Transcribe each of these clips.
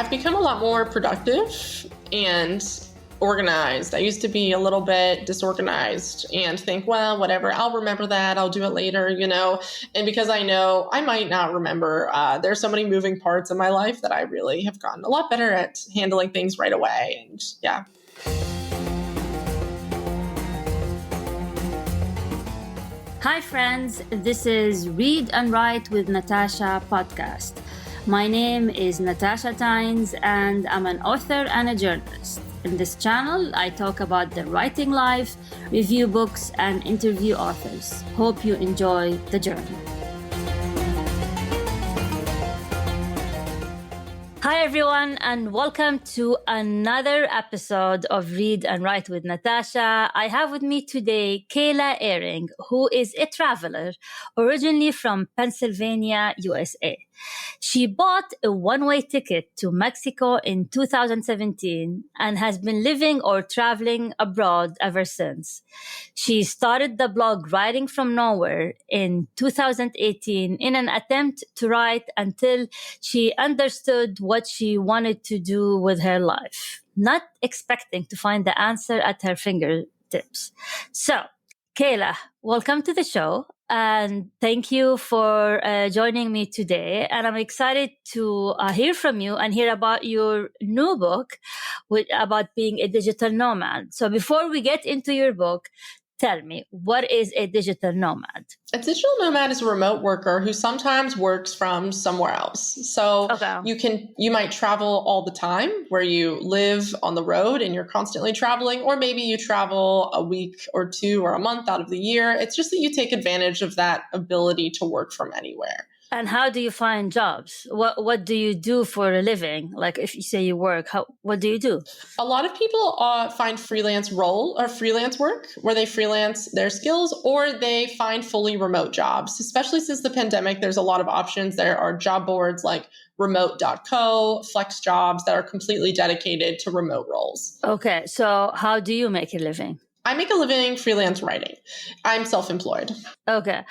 I've become a lot more productive and organized. I used to be a little bit disorganized and think, well, whatever, I'll remember that. I'll do it later, And because I know I might not remember, there's so many moving parts in my life that I really have gotten a lot better at handling things right away. And yeah. Hi friends, this is Read and Write with Natasha podcast. My name is Natasha Tynes and I'm an author and a journalist. In this channel, I talk about the writing life, review books, and interview authors. Hope you enjoy the journey. Hi everyone, and welcome to another episode of Read and Write with Natasha. I have with me today Kayla Ehring, who is a traveler originally from Pennsylvania, USA. She bought a one-way ticket to Mexico in 2017 and has been living or traveling abroad ever since. She started the blog Writing from Nowhere in 2018 in an attempt to write until she understood what she wanted to do with her life, not expecting to find the answer at her fingertips. So, Kayla, welcome to the show. And thank you for joining me today. And I'm excited to hear from you and hear about your new book about being a digital nomad. So before we get into your book, tell me, what is a digital nomad? A digital nomad is a remote worker who sometimes works from somewhere else. So you might travel all the time, where you live on the road and you're constantly traveling, or maybe you travel a week or two or a month out of the year. It's just that you take advantage of that ability to work from anywhere. And how do you find jobs? What do you do for a living? Like if you say you work, what do you do? A lot of people find freelance work where they freelance their skills, or they find fully remote jobs. Especially since the pandemic, there's a lot of options. There are job boards like remote.co, flex jobs that are completely dedicated to remote roles. Okay, so how do you make a living? I make a living freelance writing. I'm self-employed. Okay.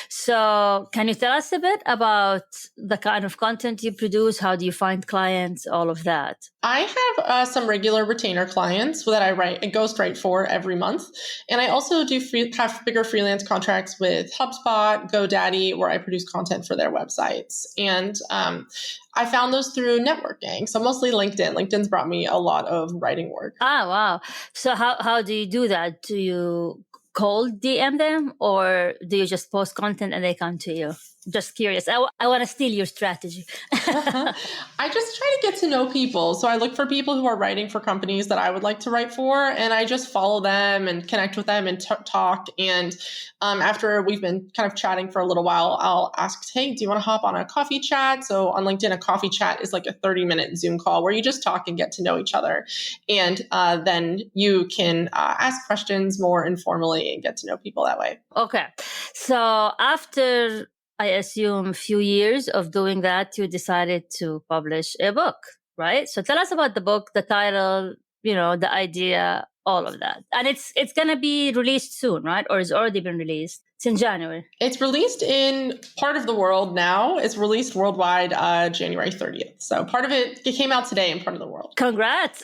So can you tell us a bit about the kind of content you produce? How do you find clients? All of that. I have some regular retainer clients that I ghostwrite for every month. And I also have bigger freelance contracts with HubSpot, GoDaddy, where I produce content for their websites. And I found those through networking. So mostly LinkedIn. LinkedIn's brought me a lot of writing work. Ah, wow. So how do you do that? Do you cold DM them, or do you just post content and they come to you? Just curious. I want to steal your strategy. I just try to get to know people. So I look for people who are writing for companies that I would like to write for, and I just follow them and connect with them and talk. And after we've been kind of chatting for a little while, I'll ask, hey, do you want to hop on a coffee chat? So on LinkedIn, a coffee chat is like a 30-minute Zoom call where you just talk and get to know each other. And then you can ask questions more informally and get to know people that way. Okay. So after, I assume, a few years of doing that, you decided to publish a book, right? So tell us about the book, the title, the idea, all of that. And it's going to be released soon, right? Or it's already been released? It's in January. It's released in part of the world now. It's released worldwide January 30th. So part of it came out today in part of the world. Congrats.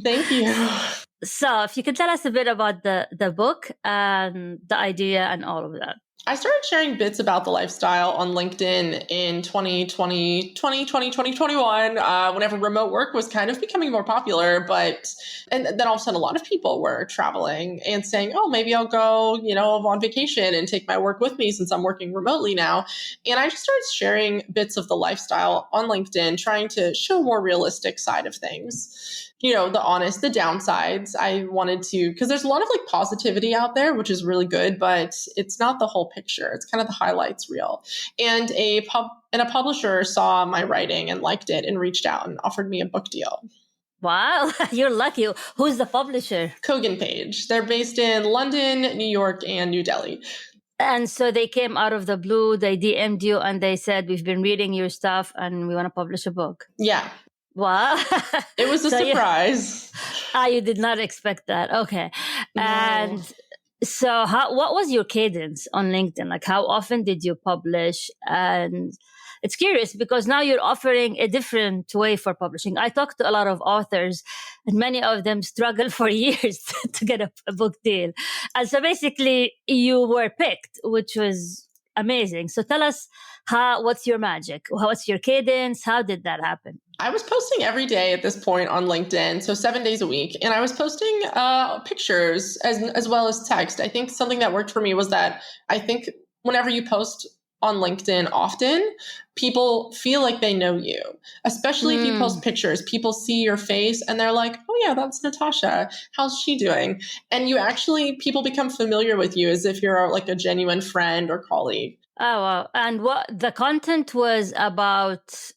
Thank you. So if you could tell us a bit about the book and the idea and all of that. I started sharing bits about the lifestyle on LinkedIn in 2021, whenever remote work was kind of becoming more popular. And then all of a sudden, a lot of people were traveling and saying, oh, maybe I'll go, on vacation and take my work with me since I'm working remotely now. And I just started sharing bits of the lifestyle on LinkedIn, trying to show a more realistic side of things. The downsides. I wanted to, because there's a lot of positivity out there, which is really good, but it's not the whole picture. It's kind of the highlights reel. And a publisher saw my writing and liked it and reached out and offered me a book deal. Wow, you're lucky. Who's the publisher? Kogan Page. They're based in London, New York, and New Delhi. And so they came out of the blue, they DM'd you and they said, we've been reading your stuff and we want to publish a book. Yeah. Wow. It was a surprise. You did not expect that. Okay. No. And So what was your cadence on LinkedIn? Like, how often did you publish? And it's curious because now you're offering a different way for publishing. I talked to a lot of authors, and many of them struggle for years to get a book deal. And so basically you were picked, which was amazing. So tell us what's your magic? What's your cadence? How did that happen? I was posting every day at this point on LinkedIn, so 7 days a week, and I was posting pictures as well as text. I think something that worked for me was that I think whenever you post on LinkedIn often, people feel like they know you, especially if you post pictures. People see your face and they're like, oh yeah, that's Natasha. How's she doing? And people become familiar with you as if you're like a genuine friend or colleague. Oh, wow. And what the content was about,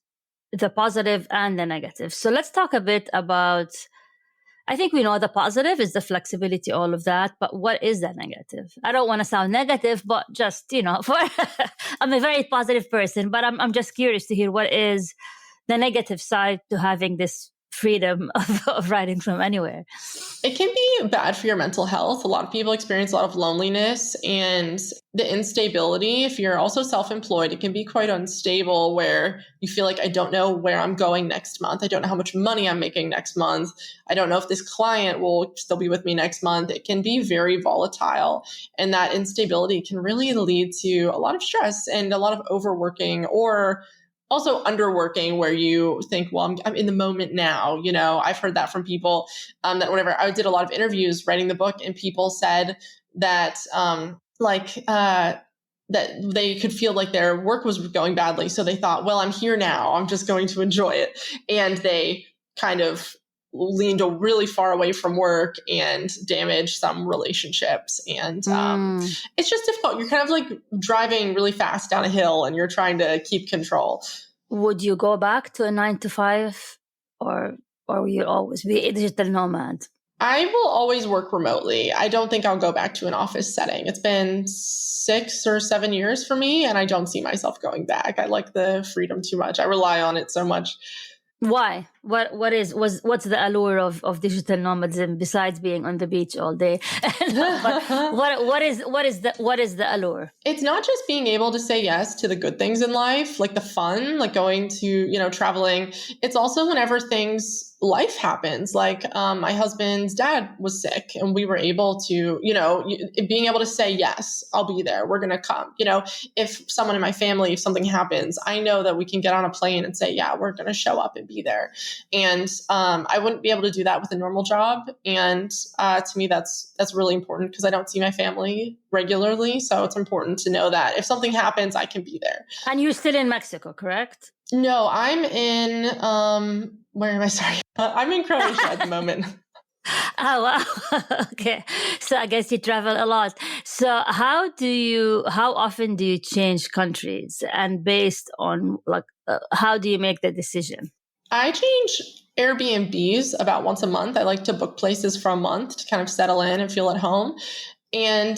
the positive and the negative. So let's talk a bit about, I think we know the positive is the flexibility, all of that, but what is the negative? I don't want to sound negative, but just, I'm a very positive person, but I'm just curious to hear what is the negative side to having this freedom of writing from anywhere. It can be bad for your mental health. A lot of people experience a lot of loneliness and the instability. If you're also self-employed, it can be quite unstable where you feel like, I don't know where I'm going next month. I don't know how much money I'm making next month. I don't know if this client will still be with me next month. It can be very volatile. And that instability can really lead to a lot of stress and a lot of overworking, or also underworking, where you think, well, I'm in the moment now. I've heard that from people that whenever I did a lot of interviews writing the book, and people said that that they could feel like their work was going badly. So they thought, well, I'm here now, I'm just going to enjoy it. And they kind of leaned really far away from work and damaged some relationships. And it's just difficult. You're kind of like driving really fast down a hill and you're trying to keep control. Would you go back to a 9 to 5 or will you always be a digital nomad? I will always work remotely. I don't think I'll go back to an office setting. It's been 6 or 7 years for me, and I don't see myself going back. I like the freedom too much. I rely on it so much. Why? What's the allure of digital nomadism besides being on the beach all day? what is the allure? It's not just being able to say yes to the good things in life, like the fun, like going to, traveling. It's also whenever life happens. Like my husband's dad was sick and we were able to, being able to say, yes, I'll be there. We're going to come. If someone in my family, if something happens, I know that we can get on a plane and say, yeah, we're going to show up and be there. And I wouldn't be able to do that with a normal job. And to me, that's really important because I don't see my family regularly. So it's important to know that if something happens, I can be there. And you're still in Mexico, correct? No, I'm in, where am I? Sorry. I'm in Croatia at the moment. Oh, wow. Okay. So I guess you travel a lot. So how often do you change countries, and based on how do you make the decision? I change Airbnbs about once a month. I like to book places for a month to kind of settle in and feel at home. And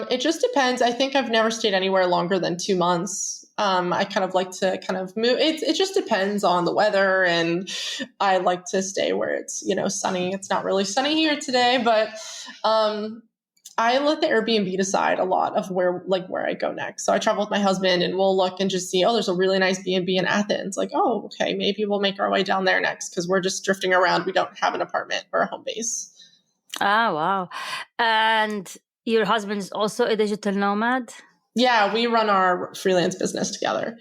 it just depends. I think I've never stayed anywhere longer than 2 months. I kind of like to kind of move. It just depends on the weather, and I like to stay where it's, sunny. It's not really sunny here today, but I let the Airbnb decide a lot of where I go next. So I travel with my husband and we'll look and just see, oh, there's a really nice B&B in Athens. Like, oh, okay, maybe we'll make our way down there next because we're just drifting around. We don't have an apartment or a home base. Oh, wow. And your husband's also a digital nomad? Yeah, we run our freelance business together.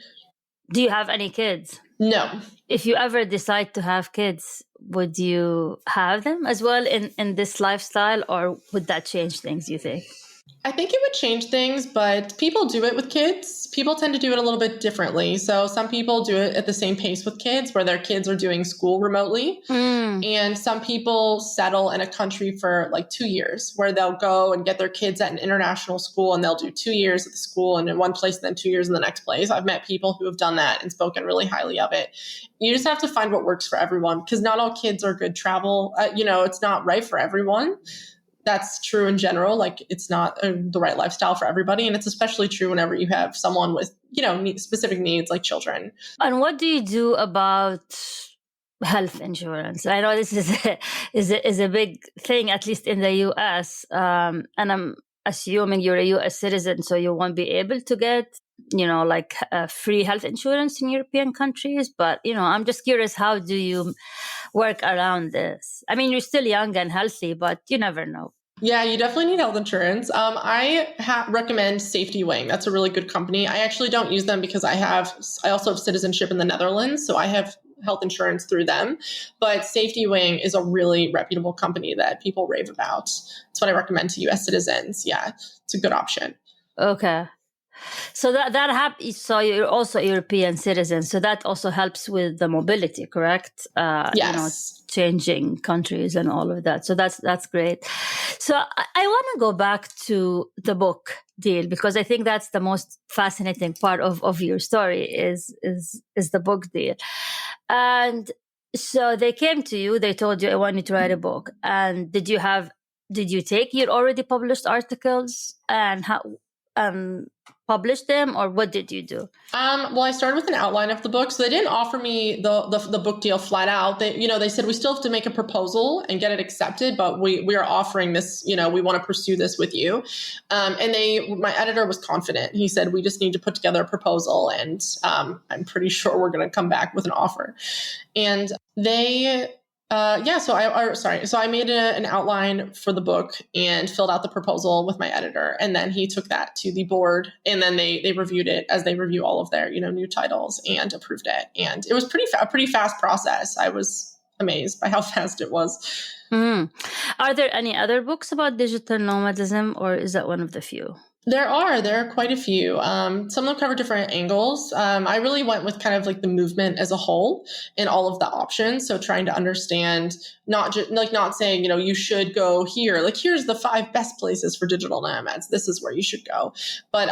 Do you have any kids? No. If you ever decide to have kids, would you have them as well in this lifestyle, or would that change things, you think? I think it would change things, but people do it with kids. People tend to do it a little bit differently. So some people do it at the same pace with kids, where their kids are doing school remotely. And some people settle in a country for 2 years, where they'll go and get their kids at an international school and they'll do 2 years at the school and in one place and then 2 years in the next place. I've met people who have done that and spoken really highly of it. You just have to find what works for everyone, because not all kids are good travel. It's not right for everyone. That's true in general. It's not the right lifestyle for everybody. And it's especially true whenever you have someone with, specific needs like children. And what do you do about health insurance? I know this is a big thing, at least in the US. And assuming you're a US citizen, so you won't be able to get, like free health insurance in European countries. But, I'm just curious, how do you work around this? I mean, you're still young and healthy, but you never know. Yeah, you definitely need health insurance. I recommend Safety Wing. That's a really good company. I actually don't use them because I also have citizenship in the Netherlands, so I have health insurance through them. But Safety Wing is a really reputable company that people rave about. That's what I recommend to US citizens. Yeah, it's a good option. Okay. So so you're also a European citizen. So that also helps with the mobility, correct? Yes. Changing countries and all of that. So that's great. So I want to go back to the book deal, because I think that's the most fascinating part of your story is the book deal. And so they came to you, they told you, I want you to write a book. And did you take your already published articles and publish them, or what did you do? Well, I started with an outline of the book, so they didn't offer me the book deal flat out. They said we still have to make a proposal and get it accepted, but we are offering this. We want to pursue this with you. My editor was confident. He said we just need to put together a proposal, and I'm pretty sure we're going to come back with an offer. And they. So I made an outline for the book and filled out the proposal with my editor, and then he took that to the board, and then they reviewed it as they review all of their new titles, and approved it. And it was a pretty fast process. I was amazed by how fast it was. Mm. Are there any other books about digital nomadism, or is that one of the few? There are quite a few. Some of them cover different angles. I really went with kind of like the movement as a whole and all of the options. So trying to understand, not saying, you should go here, like here's the 5 best places for digital nomads. This is where you should go. But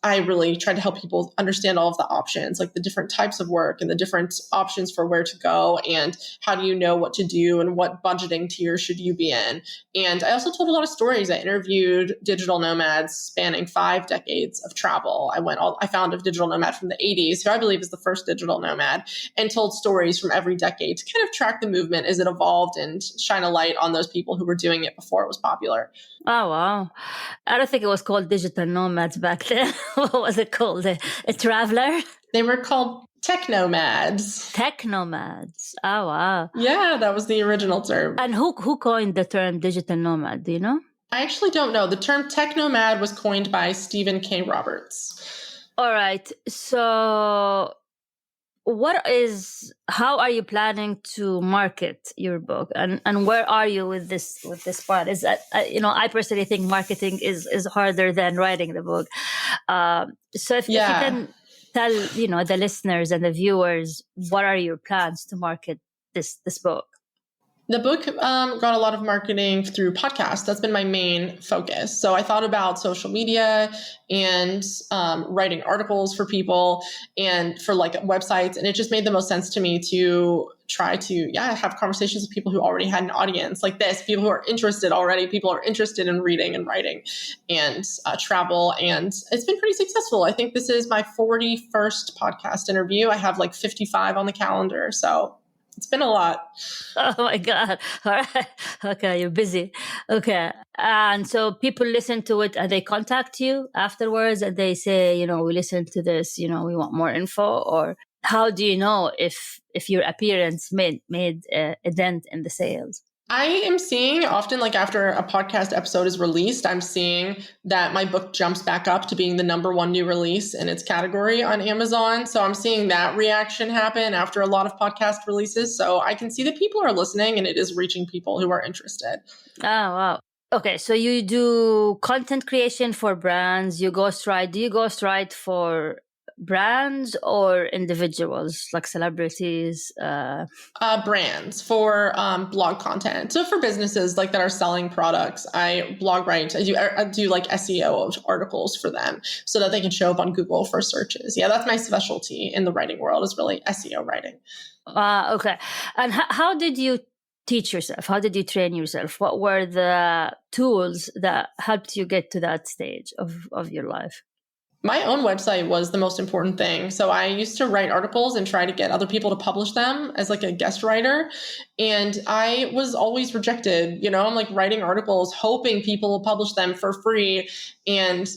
I really tried to help people understand all of the options, like the different types of work and the different options for where to go and how do you know what to do and what budgeting tier should you be in. And I also told a lot of stories. I interviewed digital nomads spanning 5 decades of travel. I found a digital nomad from the 80s, who I believe is the first digital nomad, and told stories from every decade to kind of track the movement as it evolved and shine a light on those people who were doing it before it was popular. Oh, wow. I don't think it was called digital nomads back then. What was it called? A traveler? They were called tech nomads. Tech nomads. Oh, wow. Yeah, that was the original term. And who coined the term digital nomad? Do you know? I actually don't know. The term tech nomad was coined by Stephen K. Roberts. All right. So how are you planning to market your book, and where are you with this part? Is that I personally think marketing is harder than writing the book. So if you can tell the listeners and the viewers, what are your plans to market this book? The book got a lot of marketing through podcasts. That's been my main focus. So I thought about social media and writing articles for people and for like websites. And it just made the most sense to me to try to have conversations with people who already had an audience like this, people who are interested already, people who are interested in reading and writing and travel. And it's been pretty successful. I think this is my 41st podcast interview. I have like 55 on the calendar. So it's been a lot. Oh my God. All right. Okay. You're busy. Okay. And so people listen to it and they contact you afterwards and they say, we listened to this, we want more info. Or how do you know if your appearance made a dent in the sales? I am seeing often, like after a podcast episode is released, I'm seeing that my book jumps back up to being the #1 new release in its category on Amazon. So I'm seeing that reaction happen after a lot of podcast releases. So I can see that people are listening and it is reaching people who are interested. Oh, wow. Okay. So you do content creation for brands. Do you ghostwrite for brands or individuals like celebrities? Brands for blog content. So for businesses like that are selling products, I blog write. I do like SEO of articles for them so that they can show up on Google for searches. Yeah, that's my specialty in the writing world, is really SEO writing. Okay. And how did you teach yourself? How did you train yourself? What were the tools that helped you get to that stage of your life? My own website was the most important thing. So I used to write articles and try to get other people to publish them as like a guest writer. And I was always rejected. I'm like writing articles, hoping people will publish them for free. And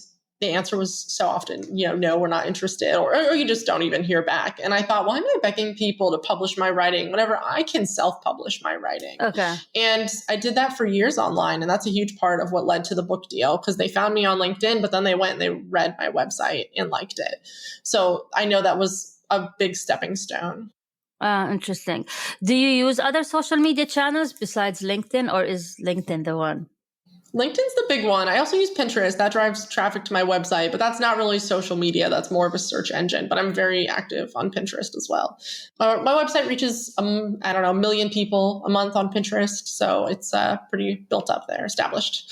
the answer was so often, no, we're not interested, or you just don't even hear back. And I thought, why am I begging people to publish my writing whenever I can self-publish my writing? Okay. And I did that for years online. And that's a huge part of what led to the book deal, because they found me on LinkedIn, but then they went and they read my website and liked it. So I know that was a big stepping stone. Interesting. Do you use other social media channels besides LinkedIn, or is LinkedIn the one? LinkedIn's the big one. I also use Pinterest. That drives traffic to my website, but that's not really social media. That's more of a search engine, but I'm very active on Pinterest as well. My website reaches, I don't know, 1 million people a month on Pinterest. So it's pretty built up there, established.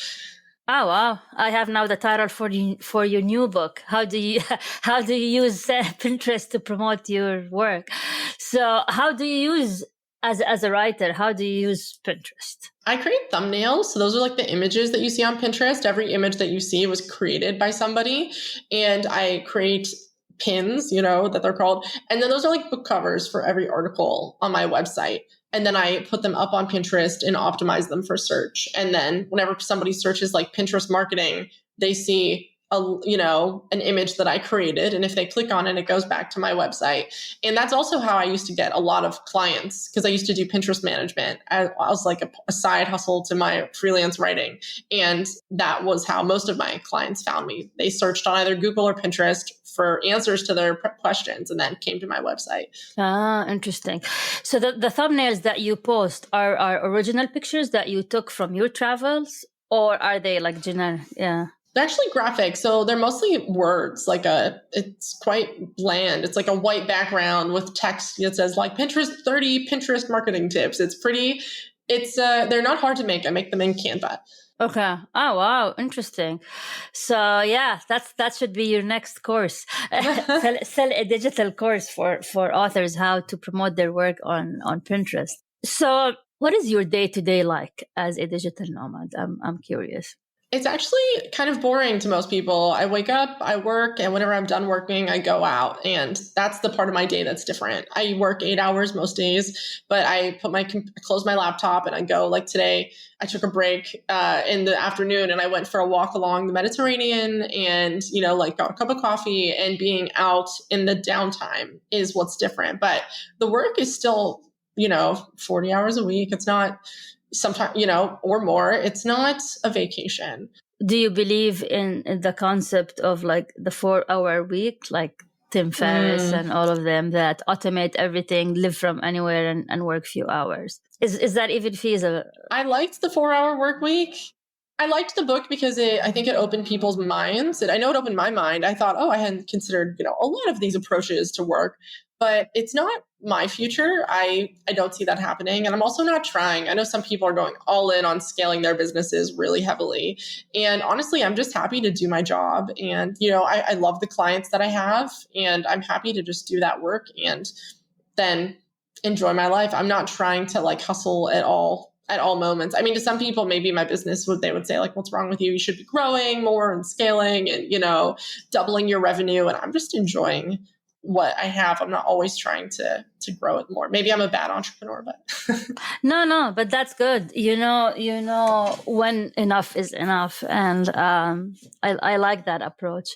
Oh, wow. I have now the title for your new book. How do you use Pinterest to promote your work? So how do you use, as a writer, how do you use Pinterest? I create thumbnails. So those are like the images that you see on Pinterest. Every image that you see was created by somebody. And I create pins, that they're called. And then those are like book covers for every article on my website. And then I put them up on Pinterest and optimize them for search. And then whenever somebody searches like Pinterest marketing, they see an image that I created. And if they click on it, it goes back to my website. And that's also how I used to get a lot of clients, because I used to do Pinterest management. I was like a side hustle to my freelance writing. And that was how most of my clients found me. They searched on either Google or Pinterest for answers to their questions and then came to my website. Ah, interesting. So the thumbnails that you post are original pictures that you took from your travels, or are they like generic? Yeah. They're actually graphic. So they're mostly words, it's quite bland. It's like a white background with text that says like 30 Pinterest marketing tips. They're not hard to make. I make them in Canva. Okay. Oh, wow. Interesting. So yeah, that should be your next course. sell a digital course for authors, how to promote their work on Pinterest. So what is your day-to-day like as a digital nomad? I'm curious. It's actually kind of boring to most people. I wake up, I work, and whenever I'm done working, I go out. And that's the part of my day that's different. I work 8 hours most days, but I close my laptop and I go. Like today, I took a break in the afternoon and I went for a walk along the Mediterranean and, got a cup of coffee, and being out in the downtime is what's different. But the work is still, 40 hours a week. It's not sometimes, or more. It's not a vacation. Do you believe in the concept of like the 4-hour week, like Tim Ferriss and all of them that automate everything, live from anywhere and work few hours? Is that even feasible? I liked the 4-hour work week. I liked the book because I think it opened people's minds. I know it opened my mind. I thought, I hadn't considered, a lot of these approaches to work, but it's not my future. I don't see that happening. And I'm also not trying. I know some people are going all in on scaling their businesses really heavily. And honestly, I'm just happy to do my job. And, I love the clients that I have, and I'm happy to just do that work and then enjoy my life. I'm not trying to hustle at all moments. I mean, to some people, maybe my business they would say what's wrong with you? You should be growing more and scaling and, doubling your revenue. And I'm just enjoying what I have. I'm not always trying to grow it more. Maybe I'm a bad entrepreneur, but no, but that's good. When enough is enough. And I like that approach.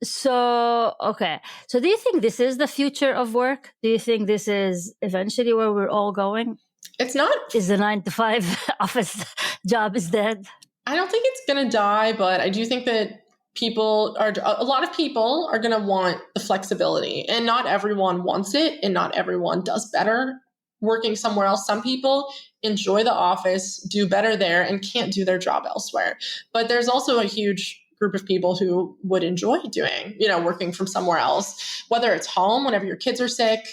So, okay. So do you think this is the future of work? Do you think this is eventually where we're all going? It's not. Is the 9-to-5 office job is dead? I don't think it's going to die, but I do think that a lot of people are going to want the flexibility, and not everyone wants it, and not everyone does better working somewhere else. Some people enjoy the office, do better there, and can't do their job elsewhere. But there's also a huge group of people who would enjoy doing, working from somewhere else, whether it's home whenever your kids are sick,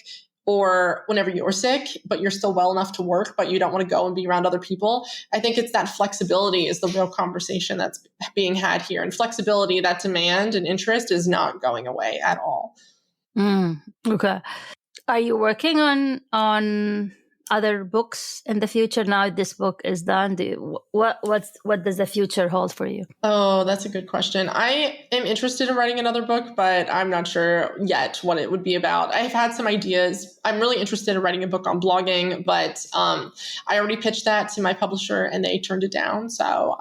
or whenever you're sick, but you're still well enough to work, but you don't want to go and be around other people. I think it's that flexibility is the real conversation that's being had here. And flexibility, that demand and interest is not going away at all. Okay. Are you working on other books in the future now this book is done? What does the future hold for you? Oh, that's a good question. I am interested in writing another book, but I'm not sure yet what it would be about. I've had some ideas. I'm really interested in writing a book on blogging, but I already pitched that to my publisher and they turned it down. So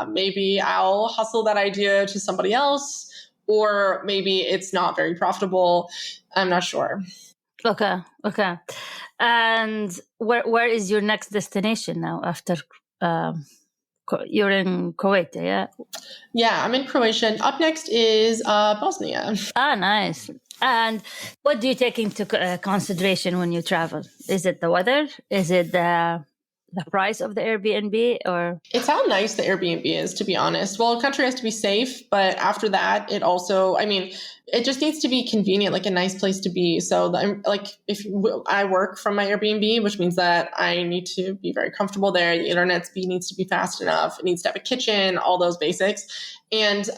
maybe I'll hustle that idea to somebody else, or maybe it's not very profitable. I'm not sure. Okay. And where is your next destination now after you're in Croatia, yeah? Yeah, I'm in Croatia. Up next is Bosnia. Ah, nice. And what do you take into consideration when you travel? Is it the weather? Is it the price of the Airbnb? Or it's how nice the Airbnb is, to be honest. Well, a country has to be safe, but after that, it also, I mean, it just needs to be convenient, like a nice place to be. So like if I work from my Airbnb, which means that I need to be very comfortable there. The internet speed needs to be fast enough. It needs to have a kitchen, all those basics. And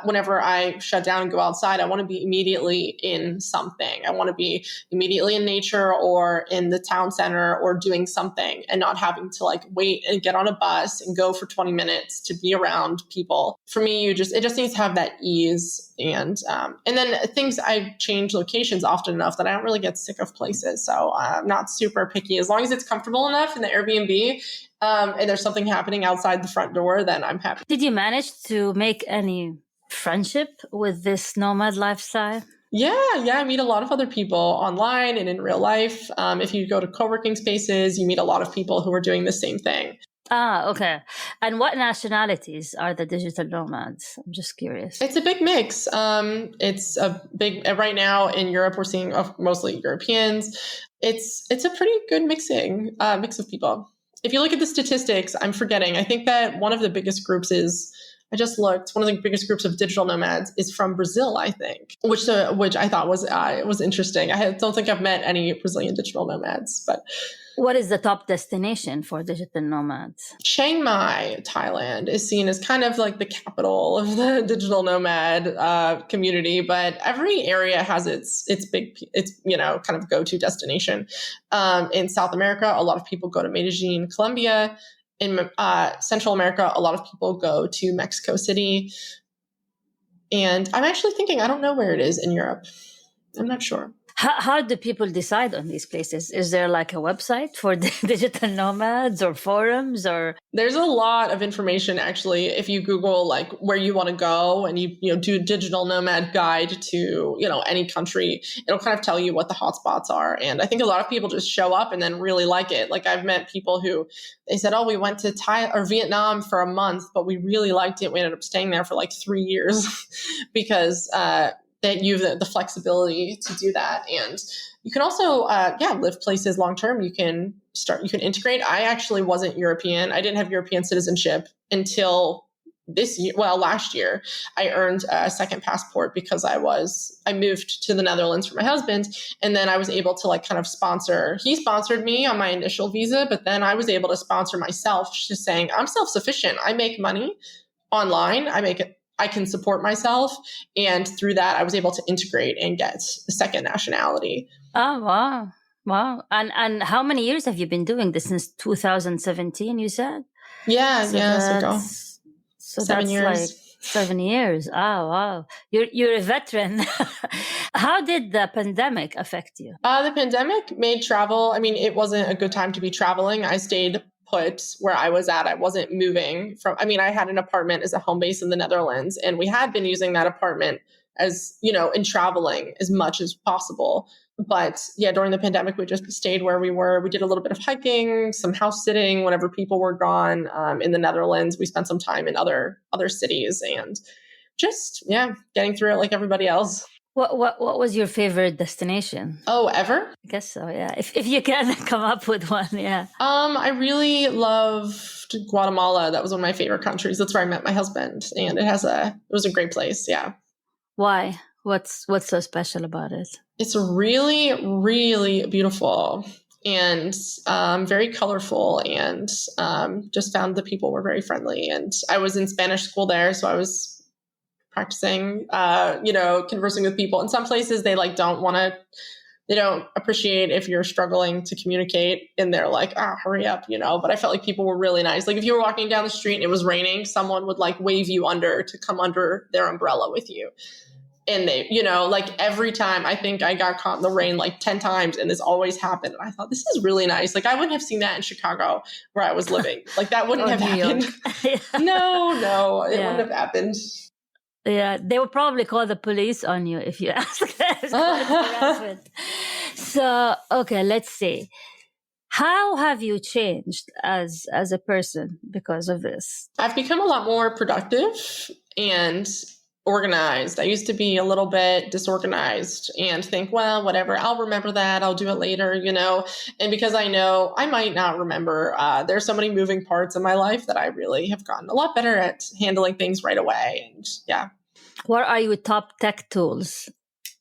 whenever I shut down and go outside, I want to be immediately in something. I want to be immediately in nature or in the town center or doing something and not having to like wait and get on a bus and go for 20 minutes to be around people. For me, it just needs to have that ease. And then I change locations often enough that I don't really get sick of places. So I'm not super picky. As long as it's comfortable enough in the Airbnb, and there's something happening outside the front door, then I'm happy. Did you manage to make any friendship with this nomad lifestyle? Yeah. I meet a lot of other people online and in real life. If you go to co-working spaces, you meet a lot of people who are doing the same thing. Ah, okay. And what nationalities are the digital nomads? I'm just curious. It's a big mix. It's a big, right now in Europe, we're seeing mostly Europeans. It's a pretty good mix of people. If you look at the statistics, I'm forgetting. I think that one of the biggest groups I just looked. One of the biggest groups of digital nomads is from Brazil, I think, which I thought was interesting. I don't think I've met any Brazilian digital nomads, but. What is the top destination for digital nomads? Chiang Mai, Thailand, is seen as kind of like the capital of the digital nomad community, but every area has its kind of go-to destination. In South America, a lot of people go to Medellin, Colombia. In Central America, a lot of people go to Mexico City. And I'm actually thinking, I don't know where it is in Europe. I'm not sure. How do people decide on these places? Is there like a website for the digital nomads or forums or? There's a lot of information actually. If you Google like where you want to go and you do digital nomad guide to, any country, it'll kind of tell you what the hotspots are. And I think a lot of people just show up and then really like it. Like I've met people who they said, oh, we went to Vietnam for a month, but we really liked it. We ended up staying there for like 3 years because, that you have the flexibility to do that. And you can also, live places long-term. You can integrate. I actually wasn't European. I didn't have European citizenship until last year. I earned a second passport because I moved to the Netherlands for my husband. And then I was able to he sponsored me on my initial visa, but then I was able to sponsor myself, just saying I'm self-sufficient. I make money online. I can support myself. And through that, I was able to integrate and get a second nationality. Oh, wow. Wow. And how many years have you been doing this? Since 2017, you said? Yeah, so 7 years. Like 7 years. Oh, wow. You're a veteran. How did the pandemic affect you? The pandemic made travel, it wasn't a good time to be traveling. I stayed put where I was at. I wasn't moving I had an apartment as a home base in the Netherlands, and we had been using that apartment as, in traveling as much as possible. But yeah, during the pandemic, we just stayed where we were. We did a little bit of hiking, some house sitting whenever people were gone. In the Netherlands, we spent some time in other cities and just, getting through it like everybody else. What was your favorite destination? Oh, ever? I guess so, yeah. If you can come up with one, yeah. I really loved Guatemala. That was one of my favorite countries. That's where I met my husband, and it was a great place. Yeah. Why? What's so special about it? It's really, really beautiful and very colorful, and just found the people were very friendly. And I was in Spanish school there, so I was practicing, conversing with people. In some places, they don't want to They don't appreciate if you're struggling to communicate and they're like, hurry up, but I felt like people were really nice. Like if you were walking down the street and it was raining, someone would like wave you under to come under their umbrella with you. And they, like every time, I think I got caught in the rain like 10 times and this always happened. And I thought, this is really nice. Like I wouldn't have seen that in Chicago where I was living. Like that wouldn't have happened. No, it wouldn't have happened. Yeah, they would probably call the police on you if you ask that. So, okay, let's see. How have you changed as a person because of this? I've become a lot more productive and organized. I used to be a little bit disorganized and think, well, whatever, I'll remember that. I'll do it later, And because I know I might not remember, there's so many moving parts in my life that I really have gotten a lot better at handling things right away. And yeah. What are your top tech tools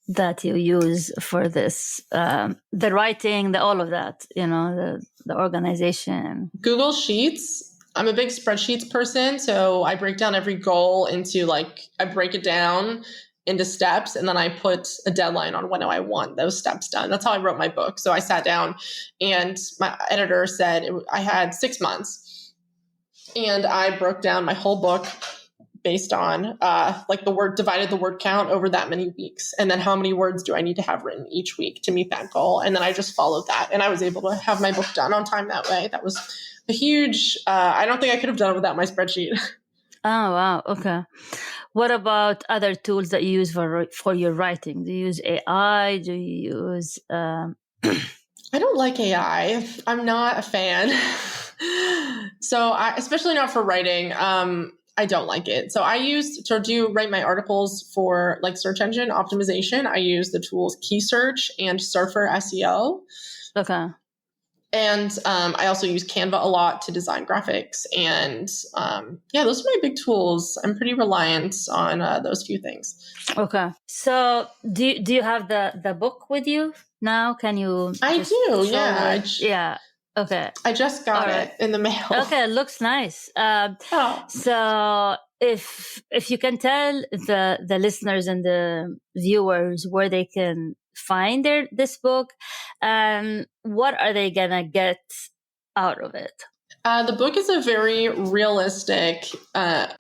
that you use for this? The writing, all of that, the organization. Google Sheets. I'm a big spreadsheets person, so I break down every goal into I break it down into steps, and then I put a deadline on when I want those steps done. That's how I wrote my book. So I sat down and my editor said I had 6 months, and I broke down my whole book based on divided the word count over that many weeks. And then how many words do I need to have written each week to meet that goal? And then I just followed that. And I was able to have my book done on time that way. That was a huge, I don't think I could have done it without my spreadsheet. Oh, wow. Okay. What about other tools that you use for your writing? Do you use AI? Do you use... I don't like AI. I'm not a fan. So especially not for writing. I don't like it. So I write my articles for search engine optimization. I use the tools Key Search and Surfer SEO. Okay. And I also use Canva a lot to design graphics. And those are my big tools. I'm pretty reliant on those few things. Okay. So do you have the book with you now? Can you? I do. Yeah. Yeah. Okay. I just got it in the mail. Okay, it looks nice. So if you can tell the listeners and the viewers where they can find this book, what are they gonna get out of it? The book is a very realistic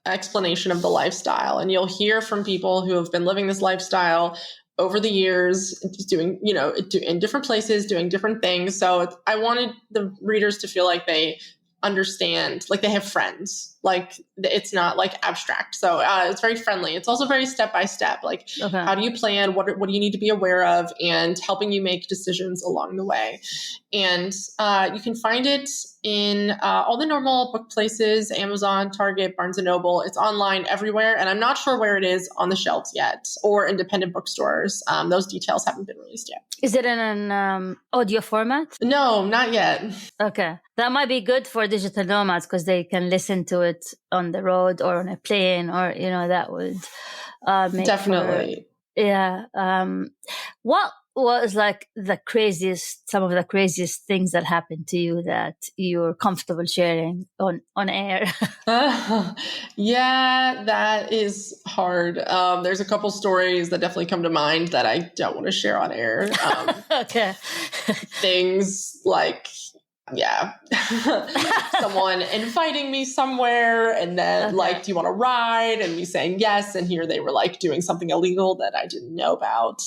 explanation of the lifestyle, and you'll hear from people who have been living this lifestyle over the years, doing, in different places, doing different things. So I wanted the readers to feel like they understand, like they have friends, like it's not abstract. So it's very friendly. It's also very step-by-step. How do you plan? What do you need to be aware of? And helping you make decisions along the way. And you can find it in all the normal book places, Amazon, Target, Barnes & Noble. It's online everywhere. And I'm not sure where it is on the shelves yet, or independent bookstores. Those details haven't been released yet. Is it in an audio format? No, not yet. Okay. That might be good for digital nomads because they can listen to it on the road or on a plane, or, that would make definitely. What was some of the craziest things that happened to you that you're comfortable sharing on air? Yeah, that is hard. There's a couple stories that definitely come to mind that I don't want to share on air. Okay. Things like, someone inviting me somewhere and then do you want to ride? And me saying yes. And here they were doing something illegal that I didn't know about.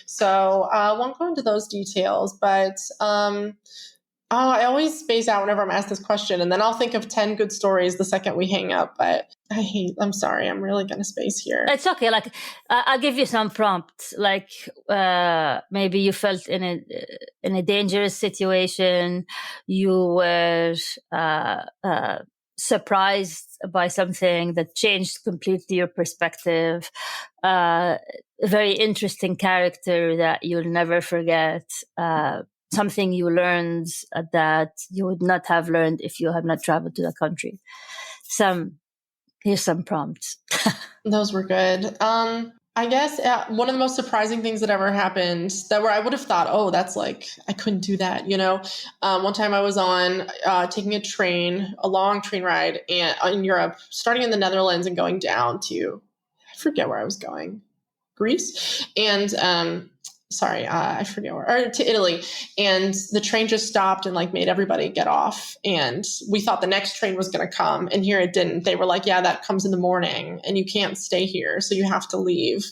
So I won't go into those details, but I always space out whenever I'm asked this question, and then I'll think of 10 good stories the second we hang up. But I'm sorry, I'm really going to space here. It's okay. I'll give you some prompts. Maybe you felt in a dangerous situation. You were surprised by something that changed completely your perspective. A very interesting character that you'll never forget. Something you learned that you would not have learned if you had not traveled to the country. Here's some prompts. Those were good. I guess one of the most surprising things that ever happened where I would have thought, that's I couldn't do that. One time I was on taking a long train ride in Europe, starting in the Netherlands and going down to, I forget where I was going, Greece. And I forget where, or to Italy. And the train just stopped and like made everybody get off. And we thought the next train was going to come, and here it didn't. They were like, yeah, that comes in the morning and you can't stay here. So you have to leave.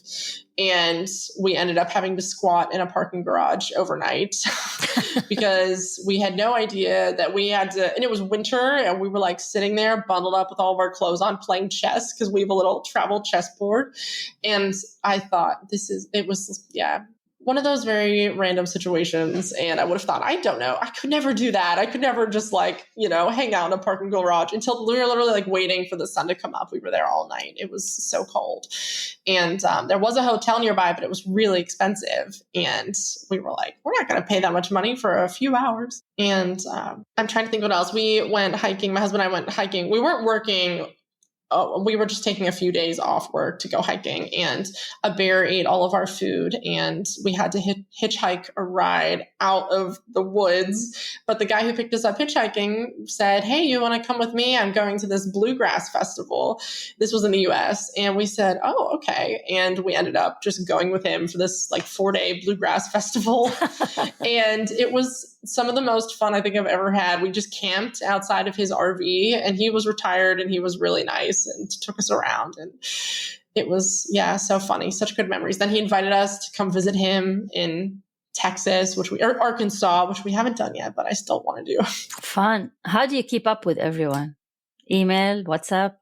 And we ended up having to squat in a parking garage overnight because we had no idea that we had to, and it was winter, and we were like sitting there bundled up with all of our clothes on playing chess because we have a little travel chessboard. And I thought it was one of those very random situations. And I would have thought, I don't know, I could never do that. I could never just like, hang out in a parking garage until we were literally like waiting for the sun to come up. We were there all night. It was so cold. And there was a hotel nearby, but it was really expensive. And we were like, we're not going to pay that much money for a few hours. And I'm trying to think what else. We went hiking. My husband and I went hiking. We weren't working. We were just taking a few days off work to go hiking, and a bear ate all of our food, and we had to hitchhike a ride out of the woods. But the guy who picked us up hitchhiking said, hey, you want to come with me? I'm going to this bluegrass festival. This was in the US. And we said, oh, okay. And we ended up just going with him for this like 4-day bluegrass festival. And it was some of the most fun I think I've ever had. We just camped outside of his RV, and he was retired and he was really nice and took us around. And it was, so funny. Such good memories. Then he invited us to come visit him in Texas, or Arkansas, which we haven't done yet, but I still want to do. Fun. How do you keep up with everyone? Email, WhatsApp?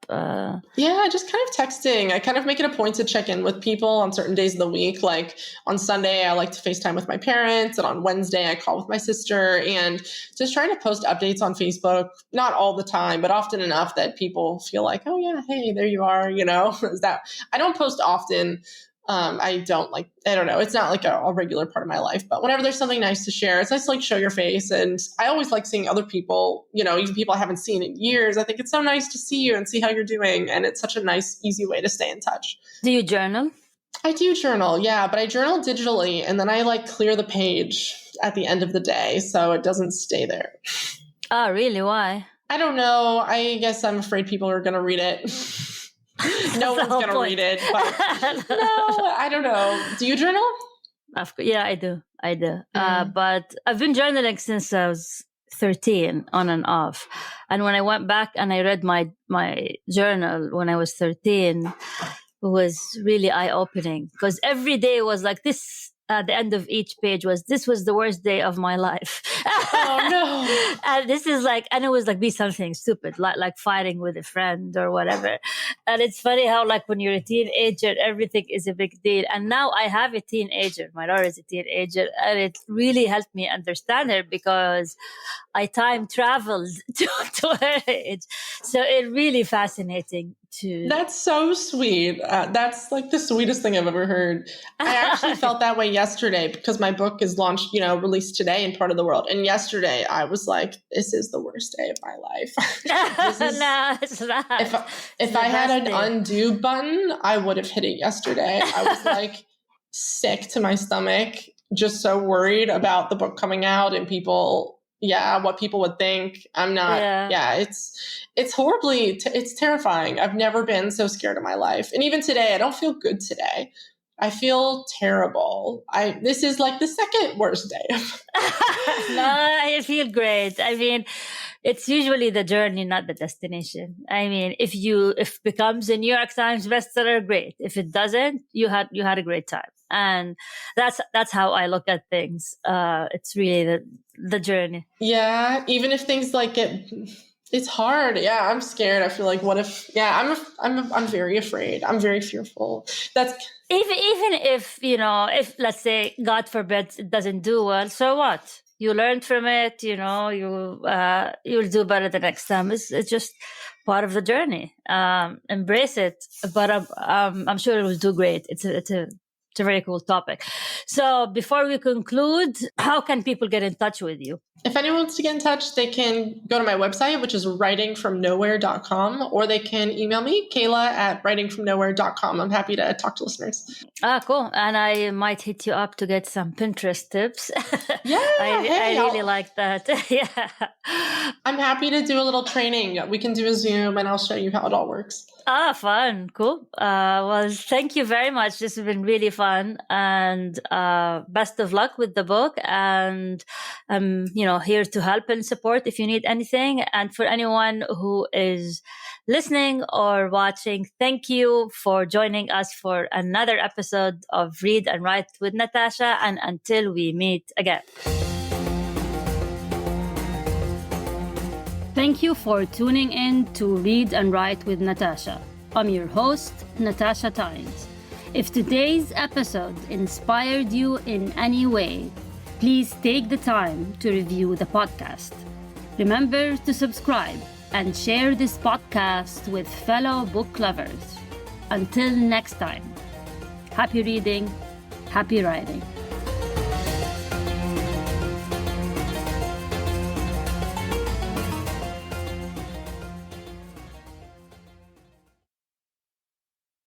Just kind of texting. I kind of make it a point to check in with people on certain days of the week. Like on Sunday, I like to FaceTime with my parents. And on Wednesday, I call with my sister. And just trying to post updates on Facebook, not all the time, but often enough that people feel like, oh yeah, hey, there you are. Is that I don't post often. I don't know. It's not like a regular part of my life, but whenever there's something nice to share, it's nice to like show your face. And I always like seeing other people, even people I haven't seen in years. I think it's so nice to see you and see how you're doing. And it's such a nice, easy way to stay in touch. Do you journal? I do journal. Yeah. But I journal digitally, and then I like clear the page at the end of the day, so it doesn't stay there. Oh, really? Why? I don't know. I guess I'm afraid people are going to read it. No one's going to read it, but no, I don't know. Do you journal? Yeah, I do. But I've been journaling since I was 13, on and off. And when I went back and I read my journal when I was 13, it was really eye-opening, because every day was like this. At the end of each page this was the worst day of my life. Oh no. And this is like, and it was like be something stupid, like fighting with a friend or whatever. And it's funny how like when you're a teenager, everything is a big deal. And now I have a teenager. My daughter is a teenager, and it really helped me understand her because I time traveled to her age. So it's really fascinating. That's so sweet. That's like the sweetest thing I've ever heard. I actually felt that way yesterday because my book is launched, released today in part of the world. And yesterday I was like, this is the worst day of my life. No, it's not. If I had an undo button, I would have hit it yesterday. I was like sick to my stomach, just so worried about the book coming out and what people would think. I'm not, it's horribly, it's terrifying. I've never been so scared in my life. And even today, I don't feel good today. I feel terrible. This is like the second worst day. No, I feel great. I mean, it's usually the journey, not the destination. I mean, if it becomes a New York Times bestseller, great. If it doesn't, you had a great time. And that's how I look at things. It's really the journey. Yeah, even if things like it's hard. Yeah, I'm scared. I feel like, what if? Yeah, I'm very afraid. I'm very fearful. That's even if if let's say God forbid it doesn't do well. So what? You learned from it. You'll do better the next time. It's just part of the journey. Embrace it. But I'm sure it will do great. It's a very cool topic. So before we conclude, how can people get in touch with you? If anyone wants to get in touch, they can go to my website, which is writingfromnowhere.com, or they can email me, Kayla@writingfromnowhere.com. I'm happy to talk to listeners. Cool. And I might hit you up to get some Pinterest tips. Yeah. I really like that. Yeah. I'm happy to do a little training. We can do a Zoom and I'll show you how it all works. Fun. Cool. Well, thank you very much. This has been really fun, and best of luck with the book. And I'm, here to help and support if you need anything. And for anyone who is listening or watching, thank you for joining us for another episode of Read and Write with Natasha. And until we meet again. Thank you for tuning in to Read and Write with Natasha. I'm your host, Natasha Tynes. If today's episode inspired you in any way, please take the time to review the podcast. Remember to subscribe and share this podcast with fellow book lovers. Until next time, happy reading, happy writing.